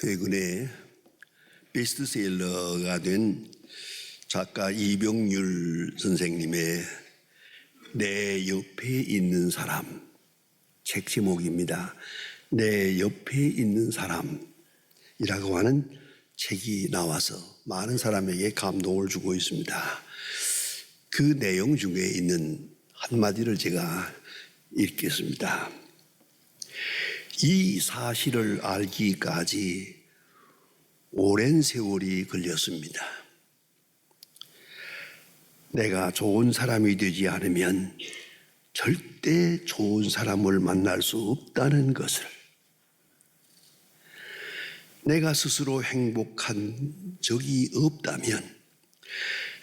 최근에 베스트셀러가 된 작가 이병률 선생님의 내 옆에 있는 사람 책 제목입니다. 내 옆에 있는 사람이라고 하는 책이 나와서 많은 사람에게 감동을 주고 있습니다. 그 내용 중에 있는 한마디를 제가 읽겠습니다. 이 사실을 알기까지 오랜 세월이 걸렸습니다. 내가 좋은 사람이 되지 않으면 절대 좋은 사람을 만날 수 없다는 것을, 내가 스스로 행복한 적이 없다면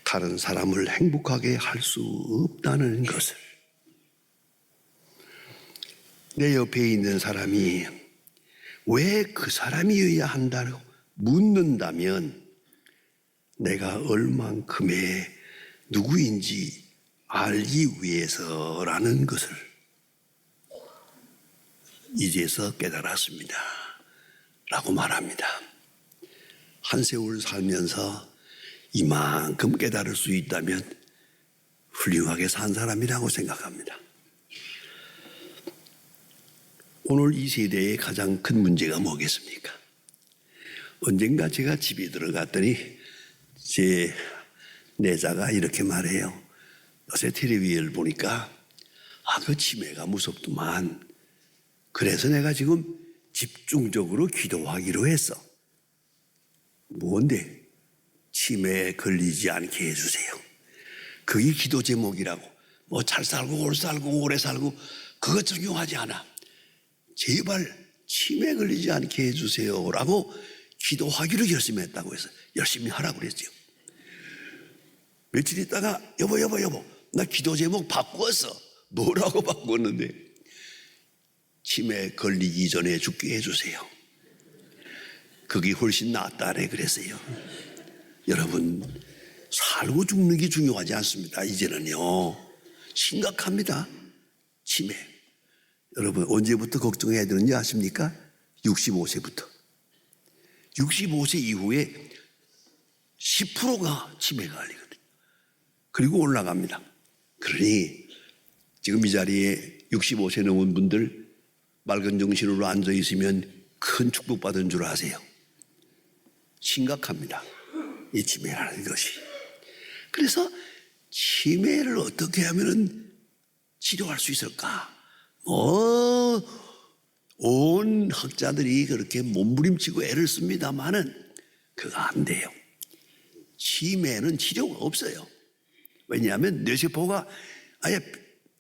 다른 사람을 행복하게 할 수 없다는 것을, 내 옆에 있는 사람이 왜 그 사람이어야 한다고 묻는다면 내가 얼만큼의 누구인지 알기 위해서라는 것을 이제서 깨달았습니다 라고 말합니다. 한 세월 살면서 이만큼 깨달을 수 있다면 훌륭하게 산 사람이라고 생각합니다. 오늘 이 세대의 가장 큰 문제가 뭐겠습니까? 언젠가 제가 집에 들어갔더니 제 내자가 이렇게 말해요. 요새 텔레비전을 보니까 그 치매가 무섭더만. 그래서 내가 지금 집중적으로 기도하기로 했어. 뭔데? 치매에 걸리지 않게 해주세요. 그게 기도 제목이라고. 뭐 잘 살고 오래 살고 오래 살고 그거 중요하지 않아. 제발 치매에 걸리지 않게 해주세요 라고 기도하기로 결심했다고 해서 열심히 하라고 그랬죠. 며칠 있다가 여보 나 기도 제목 바꿨어. 뭐라고 바꿨는데 치매에 걸리기 전에 죽게 해주세요. 그게 훨씬 낫다네 그랬어요. 여러분, 살고 죽는 게 중요하지 않습니다. 이제는요 심각합니다. 치매. 여러분, 언제부터 걱정해야 되는지 아십니까? 65세부터. 65세 이후에 10%가 치매가 걸리거든요. 그리고 올라갑니다. 그러니 지금 이 자리에 65세 넘은 분들 맑은 정신으로 앉아 있으면 큰 축복받은 줄 아세요. 심각합니다, 이 치매라는 것이. 그래서 치매를 어떻게 하면 치료할 수 있을까? 온 학자들이 그렇게 몸부림치고 애를 씁니다마는 그거 안 돼요. 치매는 치료가 없어요. 왜냐하면 뇌세포가 아예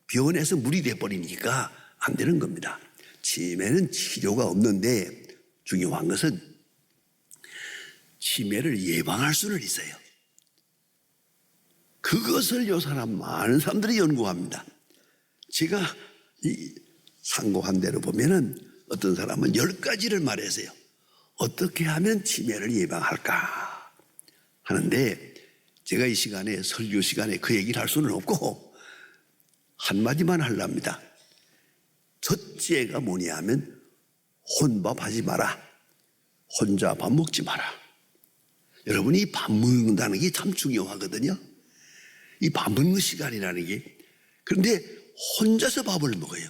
변해서 물이 돼버리니까 안 되는 겁니다. 치매는 치료가 없는데 중요한 것은 치매를 예방할 수는 있어요. 그것을 많은 사람들이 연구합니다. 제가 상고한 대로 보면은 어떤 사람은 10가지를 말했어요. 어떻게 하면 치매를 예방할까 하는데 제가 이 시간에, 설교 시간에 그 얘기를 할 수는 없고 한마디만 하려합니다. 첫째가 뭐냐 하면 혼밥 하지 마라. 혼자 밥 먹지 마라. 여러분이 밥 먹는다는 게 참 중요하거든요. 이 밥 먹는 시간이라는 게. 그런데 혼자서 밥을 먹어요.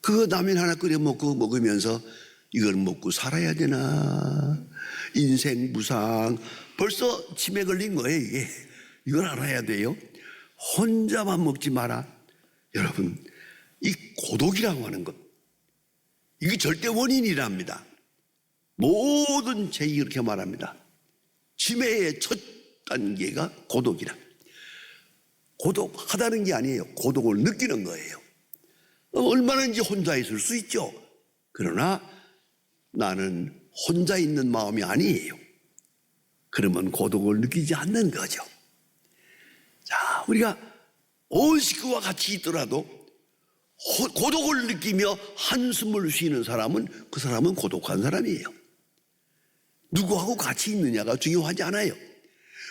그거 라면 하나 끓여 먹으면서 이걸 먹고 살아야 되나? 인생 무상. 벌써 치매 걸린 거예요, 이게. 이걸 알아야 돼요. 혼자만 먹지 마라. 여러분, 이 고독이라고 하는 것, 이게 절대 원인이랍니다. 모든 책이 이렇게 말합니다. 치매의 첫 단계가 고독이라. 고독하다는 게 아니에요. 고독을 느끼는 거예요. 얼마든지 혼자 있을 수 있죠. 그러나 나는 혼자 있는 마음이 아니에요. 그러면 고독을 느끼지 않는 거죠. 자, 우리가 온 식구와 같이 있더라도 고독을 느끼며 한숨을 쉬는 사람은 그 사람은 고독한 사람이에요. 누구하고 같이 있느냐가 중요하지 않아요.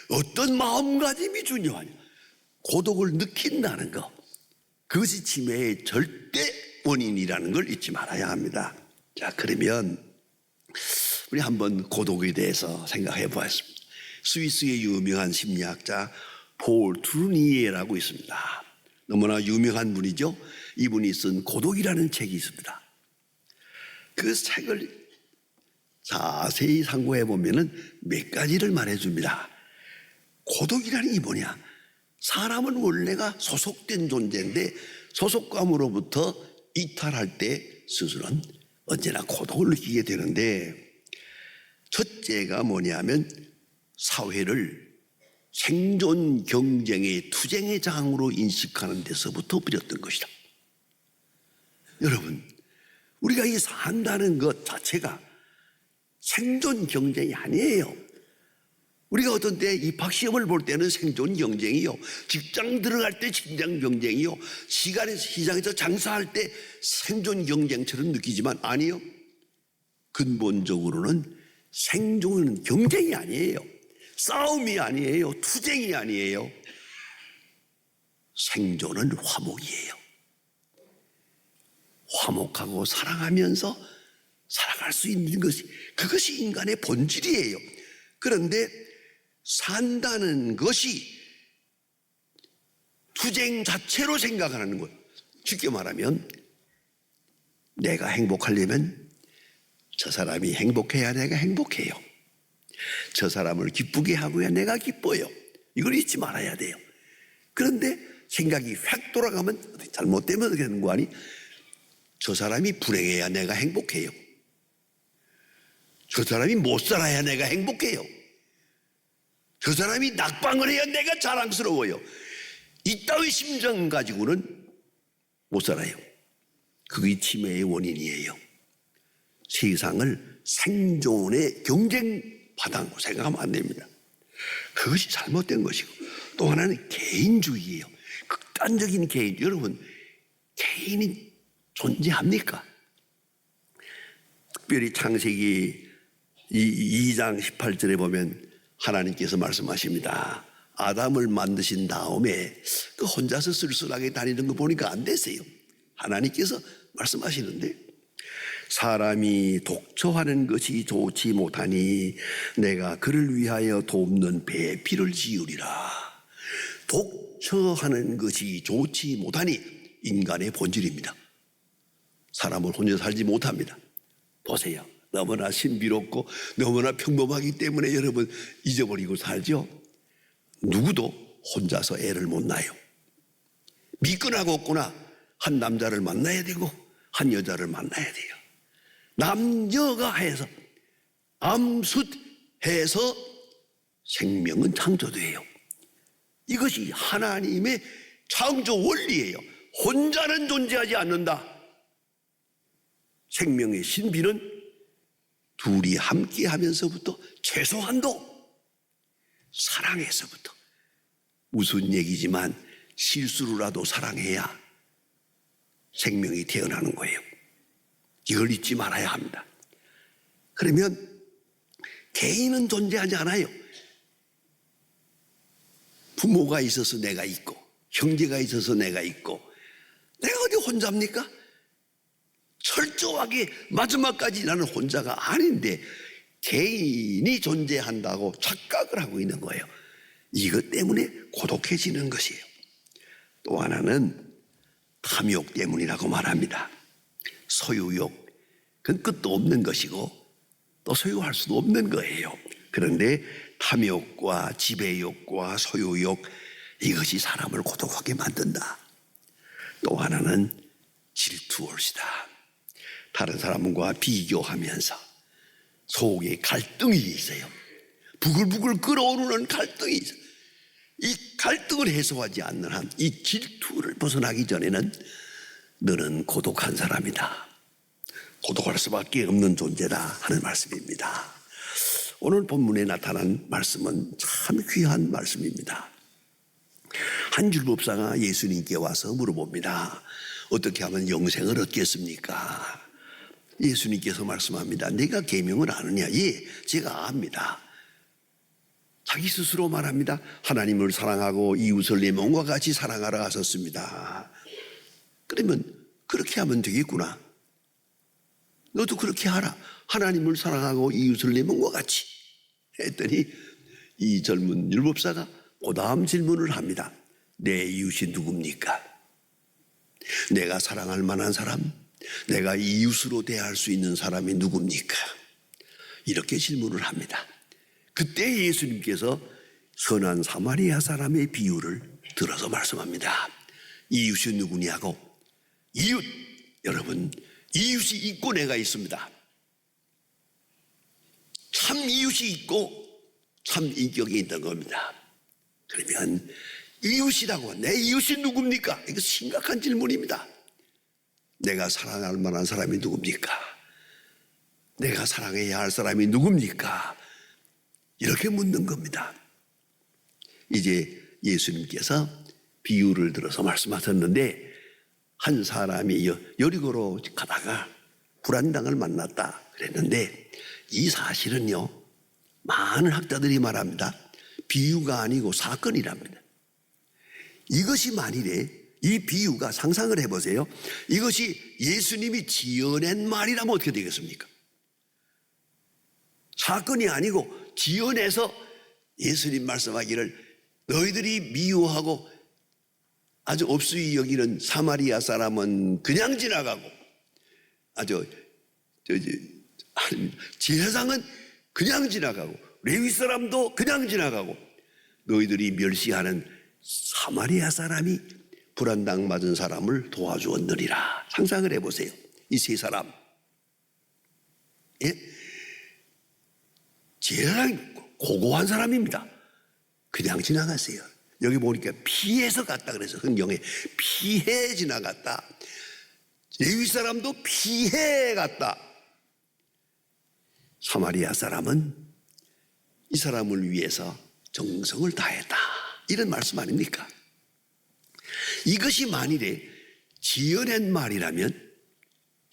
어떤 마음가짐이 중요하냐. 고독을 느낀다는 것, 그것이 치매의 절대 원인이라는 걸 잊지 말아야 합니다. 자, 그러면 우리 한번 고독에 대해서 생각해 보았습니다. 스위스의 유명한 심리학자 폴 트루니에라고 있습니다. 너무나 유명한 분이죠. 이분이 쓴 고독이라는 책이 있습니다. 그 책을 자세히 상고해 보면은 몇 가지를 말해줍니다. 고독이라는 게 뭐냐? 사람은 원래가 소속된 존재인데 소속감으로부터 이탈할 때 스스로는 언제나 고독을 느끼게 되는데, 첫째가 뭐냐면 사회를 생존 경쟁의 투쟁의 장으로 인식하는 데서부터 비롯된 것이다. 여러분, 우리가 이 산다는 것 자체가 생존 경쟁이 아니에요. 우리가 어떤 때 입학시험을 볼 때는 생존 경쟁이요, 직장 들어갈 때 직장 경쟁이요, 시장에서 장사할 때 생존 경쟁처럼 느끼지만 아니요, 근본적으로는 생존은 경쟁이 아니에요. 싸움이 아니에요. 투쟁이 아니에요. 생존은 화목이에요. 화목하고 사랑하면서 살아갈 수 있는 것이, 그것이 인간의 본질이에요. 그런데 산다는 것이 투쟁 자체로 생각하는 것. 쉽게 말하면 내가 행복하려면 저 사람이 행복해야 내가 행복해요. 저 사람을 기쁘게 하고야 내가 기뻐요. 이걸 잊지 말아야 돼요. 그런데 생각이 획 돌아가면 잘못되면 어떻게 되는 거 아니? 저 사람이 불행해야 내가 행복해요. 저 사람이 못 살아야 내가 행복해요. 저 사람이 낙방을 해야 내가 자랑스러워요. 이따위 심정 가지고는 못 살아요. 그게 치매의 원인이에요. 세상을 생존의 경쟁 바탕으로 생각하면 안 됩니다. 그것이 잘못된 것이고, 또 하나는 개인주의예요. 극단적인 개인. 여러분, 개인이 존재합니까? 특별히 창세기 2장 18절에 보면 하나님께서 말씀하십니다. 아담을 만드신 다음에 그 혼자서 쓸쓸하게 다니는 거 보니까 안 되세요. 하나님께서 말씀하시는데, 사람이 독처하는 것이 좋지 못하니 내가 그를 위하여 돕는 배필을 지으리라. 독처하는 것이 좋지 못하니 인간의 본질입니다. 사람은 혼자 살지 못합니다. 보세요. 너무나 신비롭고 너무나 평범하기 때문에 여러분 잊어버리고 살죠. 누구도 혼자서 애를 못 낳아요. 미끈하고 없구나. 한 남자를 만나야 되고 한 여자를 만나야 돼요. 남녀가 해서 암숫해서 생명은 창조돼요. 이것이 하나님의 창조 원리예요. 혼자는 존재하지 않는다. 생명의 신비는 둘이 함께 하면서부터 최소한도 사랑에서부터, 무슨 얘기지만 실수로라도 사랑해야 생명이 태어나는 거예요. 이걸 잊지 말아야 합니다. 그러면 개인은 존재하지 않아요. 부모가 있어서 내가 있고 형제가 있어서 내가 있고, 내가 어디 혼자입니까? 철저하게 마지막까지 나는 혼자가 아닌데 개인이 존재한다고 착각을 하고 있는 거예요. 이것 때문에 고독해지는 것이에요. 또 하나는 탐욕 때문이라고 말합니다. 소유욕, 그건 끝도 없는 것이고 또 소유할 수도 없는 거예요. 그런데 탐욕과 지배욕과 소유욕, 이것이 사람을 고독하게 만든다. 또 하나는 질투올시다. 다른 사람과 비교하면서 속에 갈등이 있어요. 부글부글 끓어오르는 갈등이 있어요. 이 갈등을 해소하지 않는 한, 이 질투를 벗어나기 전에는 너는 고독한 사람이다. 고독할 수밖에 없는 존재다 하는 말씀입니다. 오늘 본문에 나타난 말씀은 참 귀한 말씀입니다. 한 율법사가 예수님께 와서 물어봅니다. 어떻게 하면 영생을 얻겠습니까? 예수님께서 말씀합니다. 내가 계명을 아느냐? 예, 제가 압니다. 자기 스스로 말합니다. 하나님을 사랑하고 이웃을 내 몸과 같이 사랑하라 하셨습니다. 그러면 그렇게 하면 되겠구나. 너도 그렇게 하라. 하나님을 사랑하고 이웃을 내 몸과 같이 했더니 이 젊은 율법사가 그 다음 질문을 합니다. 내 이웃이 누굽니까? 내가 사랑할 만한 사람, 내가 이웃으로 대할 수 있는 사람이 누굽니까? 이렇게 질문을 합니다. 그때 예수님께서 선한 사마리아 사람의 비유를 들어서 말씀합니다. 이웃이 누구냐고. 이웃, 여러분, 이웃이 있고 내가 있습니다. 참 이웃이 있고 참 인격이 있는 겁니다. 그러면 이웃이라고, 내 이웃이 누굽니까? 이거 심각한 질문입니다. 내가 사랑할 만한 사람이 누굽니까? 내가 사랑해야 할 사람이 누굽니까? 이렇게 묻는 겁니다. 이제 예수님께서 비유를 들어서 말씀하셨는데, 한 사람이 여리고로 가다가 불안당을 만났다 그랬는데, 이 사실은요, 많은 학자들이 말합니다. 비유가 아니고 사건이랍니다. 이것이 만일에 이 비유가, 상상을 해보세요. 이것이 예수님이 지어낸 말이라면 어떻게 되겠습니까? 사건이 아니고 지어내서 예수님 말씀하기를 너희들이 미워하고 아주 업수이 여기는 사마리아 사람은 그냥 지나가고 제사장은 그냥 지나가고 레위 사람도 그냥 지나가고 너희들이 멸시하는 사마리아 사람이 불안당 맞은 사람을 도와주었느니라. 상상을 해보세요. 이 세 사람, 예? 제사장 고고한 사람입니다. 그냥 지나갔어요. 여기 보니까 피해서 갔다 그래서 성경에 피해 지나갔다. 레위 사람도 피해 갔다. 사마리아 사람은 이 사람을 위해서 정성을 다했다. 이런 말씀 아닙니까? 이것이 만일에 지어낸 말이라면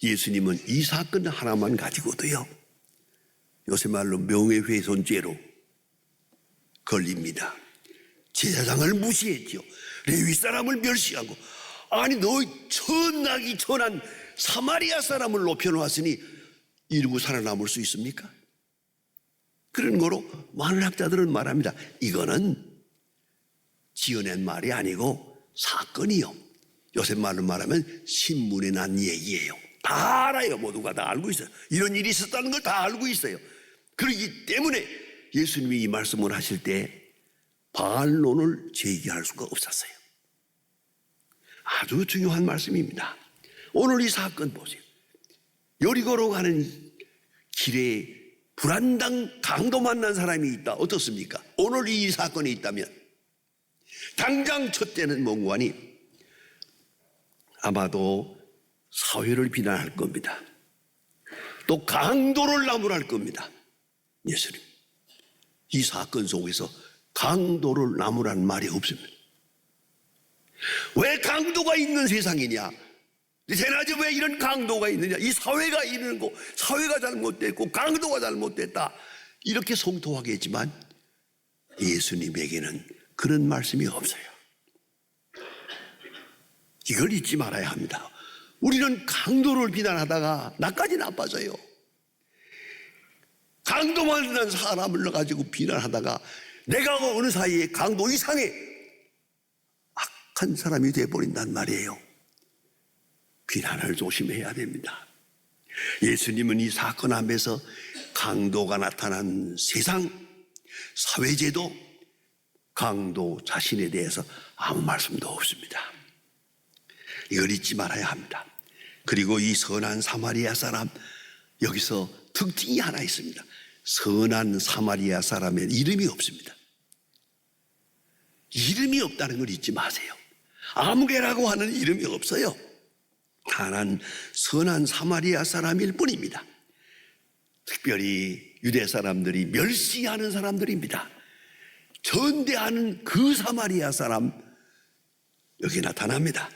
예수님은 이 사건 하나만 가지고도요, 요새 말로 명예훼손죄로 걸립니다. 제사장을 무시했죠. 레위 사람을 멸시하고, 아니 너 천하기 천한 사마리아 사람을 높여놓았으니 이러고 살아남을 수 있습니까? 그런 거로 많은 학자들은 말합니다. 이거는 지어낸 말이 아니고 사건이요, 요새 말로 말하면 신문에 난 얘기예요. 다 알아요. 모두가 다 알고 있어요. 이런 일이 있었다는 걸 다 알고 있어요. 그렇기 때문에 예수님이 이 말씀을 하실 때 반론을 제기할 수가 없었어요. 아주 중요한 말씀입니다. 오늘 이 사건 보세요. 여리고로 가는 길에 불안당 강도 만난 사람이 있다. 어떻습니까? 오늘 이 사건이 있다면 당장 첫째는 몽관이 아마도 사회를 비난할 겁니다. 또 강도를 나무랄 겁니다. 예수님, 이 사건 속에서 강도를 나무란 말이 없습니다. 왜 강도가 있는 세상이냐? 대낮에 왜 이런 강도가 있느냐? 이 사회가 이러는 거, 사회가 잘못됐고 강도가 잘못됐다, 이렇게 송토하게 했지만 예수님에게는 그런 말씀이 없어요. 이걸 잊지 말아야 합니다. 우리는 강도를 비난하다가 나까지 나빠져요. 강도 만난 사람을 가지고 비난하다가 내가 어느 사이에 강도 이상의 악한 사람이 되어버린단 말이에요. 비난을 조심해야 됩니다. 예수님은 이 사건 앞에서 강도가 나타난 세상, 사회제도, 강도 자신에 대해서 아무 말씀도 없습니다. 이걸 잊지 말아야 합니다. 그리고 이 선한 사마리아 사람, 여기서 특징이 하나 있습니다. 선한 사마리아 사람의 이름이 없습니다. 이름이 없다는 걸 잊지 마세요. 아무개라고 하는 이름이 없어요. 단 선한 사마리아 사람일 뿐입니다. 특별히 유대 사람들이 멸시하는 사람들입니다. 전대하는 그 사마리아 사람, 여기 나타납니다.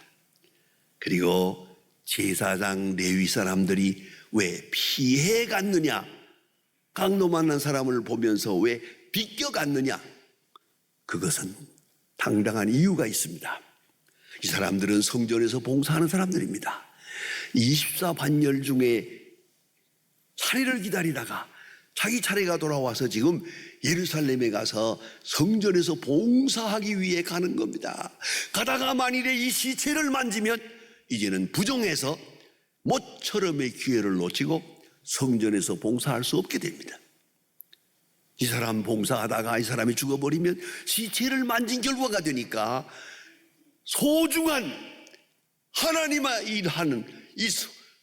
그리고 제사장 레위 사람들이 왜 피해 갔느냐, 강도 만난 사람을 보면서 왜 비껴갔느냐, 그것은 당당한 이유가 있습니다. 이 사람들은 성전에서 봉사하는 사람들입니다. 24반열 중에 차례를 기다리다가 자기 차례가 돌아와서 지금 예루살렘에 가서 성전에서 봉사하기 위해 가는 겁니다. 가다가 만일에 이 시체를 만지면 이제는 부정해서 모처럼의 기회를 놓치고 성전에서 봉사할 수 없게 됩니다. 이 사람 봉사하다가 이 사람이 죽어버리면 시체를 만진 결과가 되니까 소중한 하나님과 일하는 이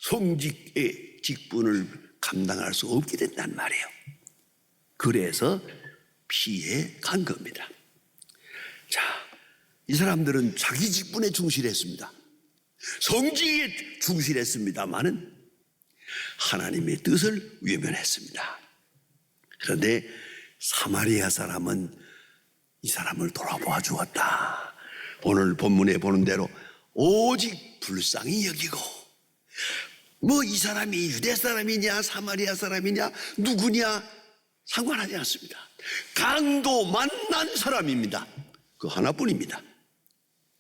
성직의 직분을 감당할 수 없게 된단 말이에요. 그래서 피해 간 겁니다. 자, 이 사람들은 자기 직분에 충실했습니다. 성직에 충실했습니다마는 하나님의 뜻을 외면했습니다. 그런데 사마리아 사람은 이 사람을 돌아보아 주었다. 오늘 본문에 보는 대로 오직 불쌍히 여기고, 뭐 이 사람이 유대 사람이냐 사마리아 사람이냐 누구냐 상관하지 않습니다. 강도 만난 사람입니다. 그 하나뿐입니다.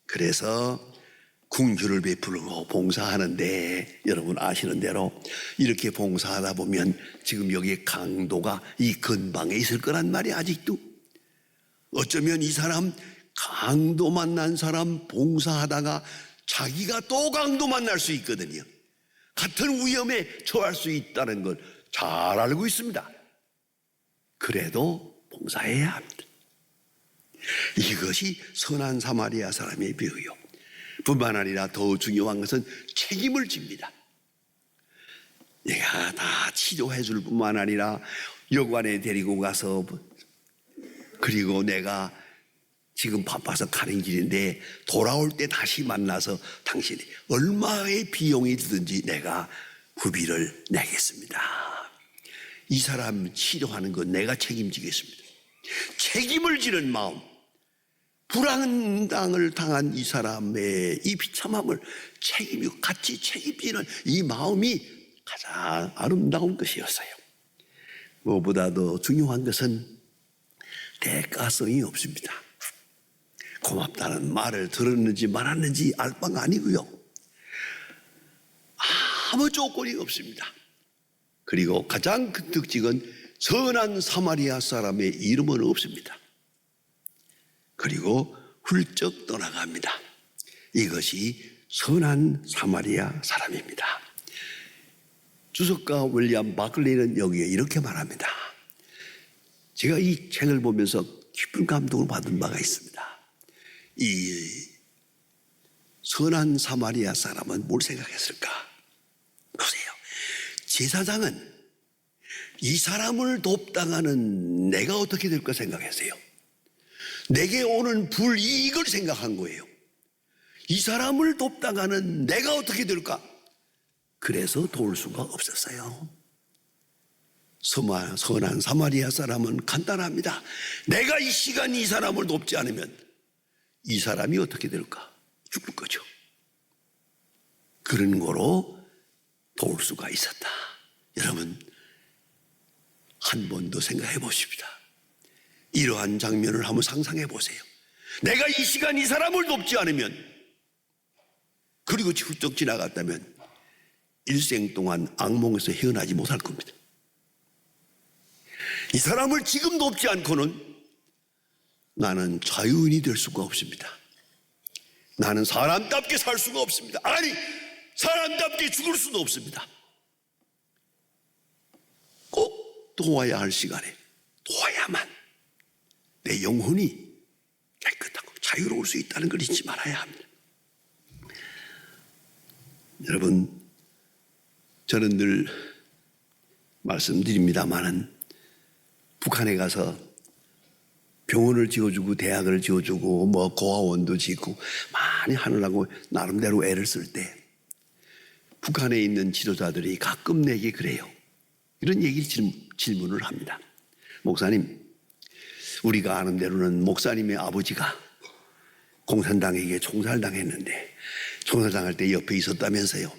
그래서 궁휼을 베풀고 봉사하는데, 여러분 아시는 대로 이렇게 봉사하다 보면 지금 여기 강도가 이 근방에 있을 거란 말이 아직도. 어쩌면 이 사람 강도 만난 사람 봉사하다가 자기가 또 강도 만날 수 있거든요. 같은 위험에 처할 수 있다는 걸 잘 알고 있습니다. 그래도 봉사해야 합니다. 이것이 선한 사마리아 사람의 비유요. 뿐만 아니라 더 중요한 것은 책임을 집니다. 내가 다 치료해 줄 뿐만 아니라 여관에 데리고 가서, 그리고 내가 지금 바빠서 가는 길인데 돌아올 때 다시 만나서 당신이 얼마의 비용이 드든지 내가 후비를 내겠습니다. 이 사람 치료하는 건 내가 책임지겠습니다. 책임을 지는 마음, 불안당을 당한 이 사람의 이 비참함을 같이 책임지는 이 마음이 가장 아름다운 것이었어요. 무엇보다도 중요한 것은 대가성이 없습니다. 고맙다는 말을 들었는지 말았는지 알 바가 아니고요. 아무 조건이 없습니다. 그리고 가장 큰 특징은 선한 사마리아 사람의 이름은 없습니다. 그리고 훌쩍 떠나갑니다. 이것이 선한 사마리아 사람입니다. 주석가 윌리엄 바클리는 여기에 이렇게 말합니다. 제가 이 책을 보면서 깊은 감동을 받은 바가 있습니다. 이 선한 사마리아 사람은 뭘 생각했을까? 보세요. 제사장은 이 사람을 돕다가는 내가 어떻게 될까 생각했어요. 내게 오는 불이익을 생각한 거예요. 이 사람을 돕다가는 내가 어떻게 될까? 그래서 도울 수가 없었어요. 선한 사마리아 사람은 간단합니다. 내가 이 시간 이 사람을 돕지 않으면 이 사람이 어떻게 될까? 죽을 거죠. 그런 거로 도울 수가 있었다. 여러분, 한 번 더 생각해 보십시다. 이러한 장면을 한번 상상해 보세요. 내가 이 시간 이 사람을 돕지 않으면, 그리고 훌쩍 지나갔다면 일생 동안 악몽에서 헤어나지 못할 겁니다. 이 사람을 지금 돕지 않고는 나는 자유인이 될 수가 없습니다. 나는 사람답게 살 수가 없습니다. 아니, 사람답게 죽을 수도 없습니다. 꼭 도와야 할 시간에 도와야만 내 영혼이 깨끗하고 자유로울 수 있다는 걸 잊지 말아야 합니다. 여러분, 저는 늘 말씀드립니다마는 북한에 가서 병원을 지어주고 대학을 지어주고 뭐 고아원도 짓고 많이 하느라고 나름대로 애를 쓸 때 북한에 있는 지도자들이 가끔 내게 그래요. 이런 질문을 합니다. 목사님, 우리가 아는 대로는 목사님의 아버지가 공산당에게 총살당했는데 총살당할 때 옆에 있었다면서요.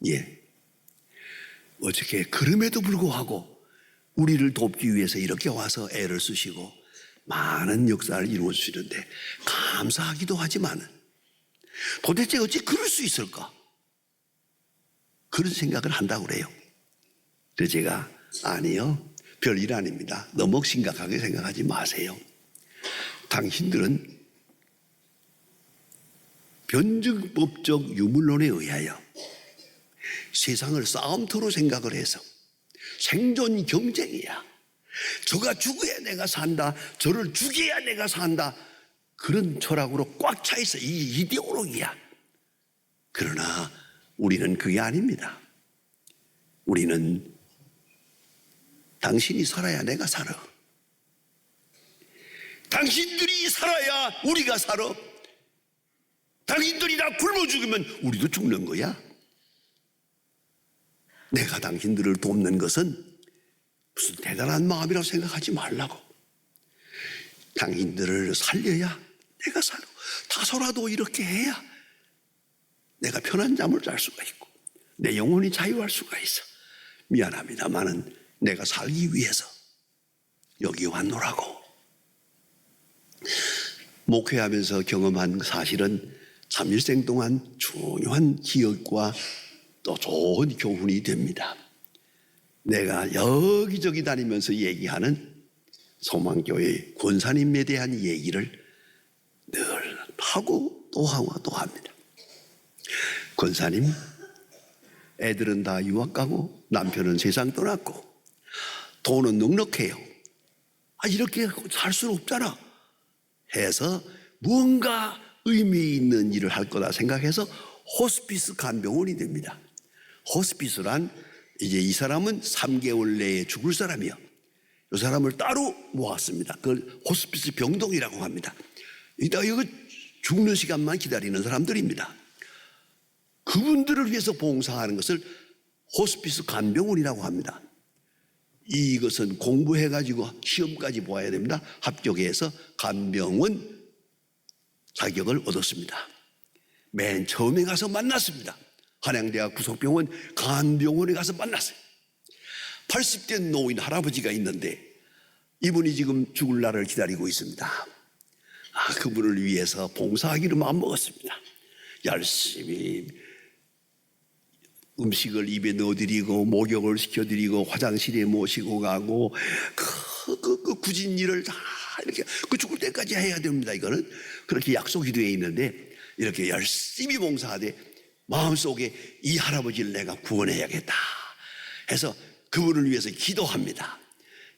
예. 어떻게 그럼에도 불구하고 우리를 돕기 위해서 이렇게 와서 애를 쓰시고 많은 역사를 이루어 주시는데 감사하기도 하지만 도대체 어찌 그럴 수 있을까? 그런 생각을 한다고 그래요. 그래서 제가 아니요, 별일 아닙니다. 너무 심각하게 생각하지 마세요. 당신들은 변증법적 유물론에 의하여 세상을 싸움터로 생각을 해서 생존 경쟁이야. 저가 죽어야 내가 산다, 저를 죽여야 내가 산다, 그런 철학으로 꽉 차 있어. 이 이데올로기야. 그러나 우리는 그게 아닙니다. 우리는 당신이 살아야 내가 살아, 당신들이 살아야 우리가 살아, 당신들이 다 굶어 죽으면 우리도 죽는 거야. 내가 당신들을 돕는 것은 무슨 대단한 마음이라고 생각하지 말라고. 당신들을 살려야 내가 살고, 다소라도 이렇게 해야 내가 편한 잠을 잘 수가 있고 내 영혼이 자유할 수가 있어. 미안합니다마는 내가 살기 위해서 여기 왔노라고. 목회하면서 경험한 사실은 참 일생 동안 중요한 기억과 또 좋은 교훈이 됩니다. 내가 여기저기 다니면서 얘기하는 소망교회 권사님에 대한 얘기를 늘 하고 또 하고 또 합니다. 권사님, 애들은 다 유학 가고 남편은 세상 떠났고 돈은 넉넉해요. 이렇게 살 수는 없잖아 해서 무언가 의미 있는 일을 할 거다 생각해서 호스피스 간병원이 됩니다. 호스피스란 이제 이 사람은 3개월 내에 죽을 사람이요, 이 사람을 따로 모았습니다. 그걸 호스피스 병동이라고 합니다. 이거 죽는 시간만 기다리는 사람들입니다. 그분들을 위해서 봉사하는 것을 호스피스 간병원이라고 합니다. 이것은 공부해가지고 시험까지 보아야 됩니다. 합격해서 간병원 자격을 얻었습니다. 맨 처음에 가서 만났습니다. 한양대학 부속병원 간병원에 가서 만났어요. 80대 노인 할아버지가 있는데 이분이 지금 죽을 날을 기다리고 있습니다. 그분을 위해서 봉사하기로 마음먹었습니다. 열심히 음식을 입에 넣어드리고 목욕을 시켜드리고 화장실에 모시고 가고 그 굳은 일을 다 이렇게 죽을 때까지 해야 됩니다. 이거는 그렇게 약속이 되어 있는데 이렇게 열심히 봉사하되 마음속에 이 할아버지를 내가 구원해야겠다 해서 그분을 위해서 기도합니다.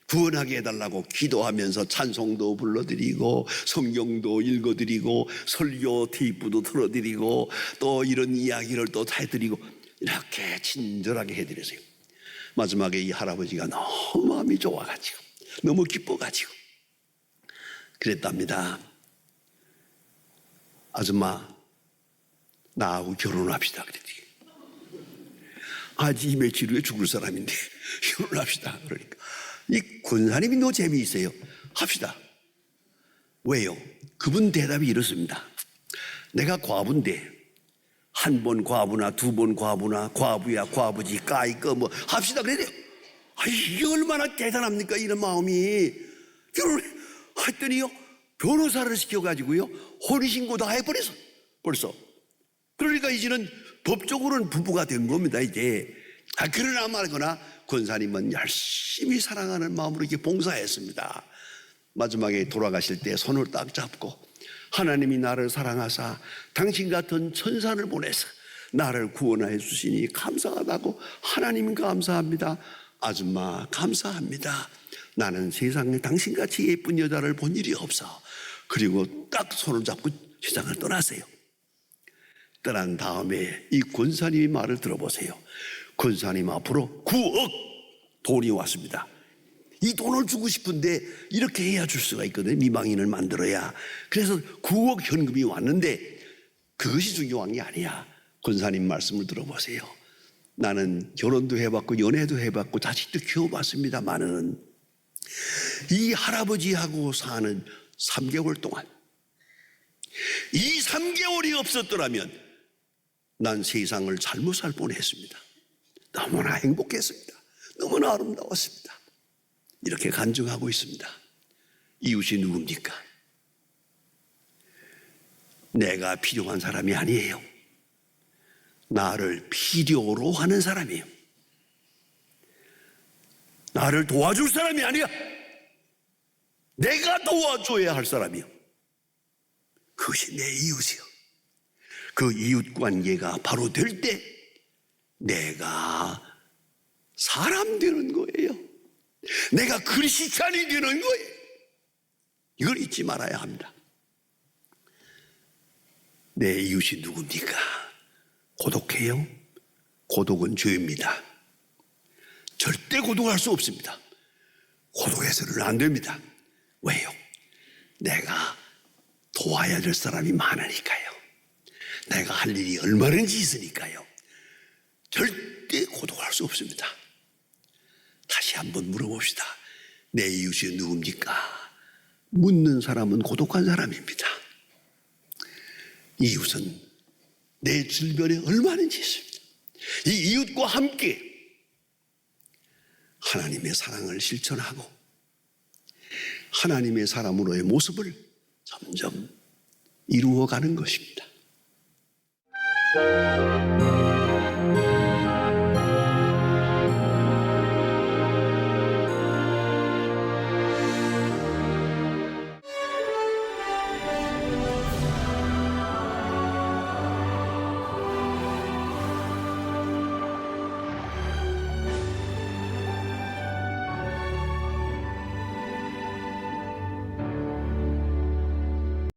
구원하게 해달라고 기도하면서 찬송도 불러드리고 성경도 읽어드리고 설교 테이프도 틀어드리고 또 이런 이야기를 또 해드리고 이렇게 친절하게 해드렸어요. 마지막에 이 할아버지가 너무 마음이 좋아가지고 너무 기뻐가지고 그랬답니다. 아줌마, 나하고 결혼합시다. 그랬지. 아직 며칠 후에 죽을 사람인데 결혼합시다. 그러니까 이 권사님이 너무 재미있어요. 합시다. 왜요? 그분 대답이 이렇습니다. 내가 과부인데 한 번 과부나 두 번 과부나 과부야 과부지 까이꺼 뭐 합시다 그래야 돼요. 이게 얼마나 대단합니까? 이런 마음이. 결혼했더니요 변호사를 시켜가지고요 혼인신고 다 해버렸어 벌써. 그러니까 이제는 법적으로는 부부가 된 겁니다 이제. 그러나 말거나 권사님은 열심히 사랑하는 마음으로 이렇게 봉사했습니다. 마지막에 돌아가실 때 손을 딱 잡고 하나님이 나를 사랑하사 당신 같은 천사를 보내서 나를 구원해 주시니 감사하다고. 하나님 감사합니다. 아줌마 감사합니다. 나는 세상에 당신같이 예쁜 여자를 본 일이 없어. 그리고 딱 손을 잡고 세상을 떠나세요. 떠난 다음에 이 권사님의 말을 들어보세요. 권사님 앞으로 9억 돈이 왔습니다. 이 돈을 주고 싶은데 이렇게 해야 줄 수가 있거든요. 미망인을 만들어야. 그래서 9억 현금이 왔는데 그것이 중요한 게 아니야. 권사님 말씀을 들어보세요. 나는 결혼도 해봤고 연애도 해봤고 자식도 키워봤습니다만은 이 할아버지하고 사는 3개월 동안 이 3개월이 없었더라면 난 세상을 잘못 살 뻔했습니다. 너무나 행복했습니다. 너무나 아름다웠습니다. 이렇게 간증하고 있습니다. 이웃이 누굽니까? 내가 필요한 사람이 아니에요. 나를 필요로 하는 사람이에요. 나를 도와줄 사람이 아니야. 내가 도와줘야 할 사람이요. 그것이 내 이웃이요. 그 이웃 관계가 바로 될 때 내가 사람 되는 거예요. 내가 그리스도인이 되는 거예요. 이걸 잊지 말아야 합니다. 내 이웃이 누굽니까? 고독해요? 고독은 죄입니다. 절대 고독할 수 없습니다. 고독해서는 안 됩니다. 왜요? 내가 도와야 될 사람이 많으니까요. 내가 할 일이 얼마든지 있으니까요. 절대 고독할 수 없습니다. 다시 한번 물어봅시다. 내 이웃이 누굽니까? 묻는 사람은 고독한 사람입니다. 이웃은 내 주변에 얼마든지 있습니다. 이 이웃과 함께 하나님의 사랑을 실천하고 하나님의 사람으로의 모습을 점점 이루어가는 것입니다.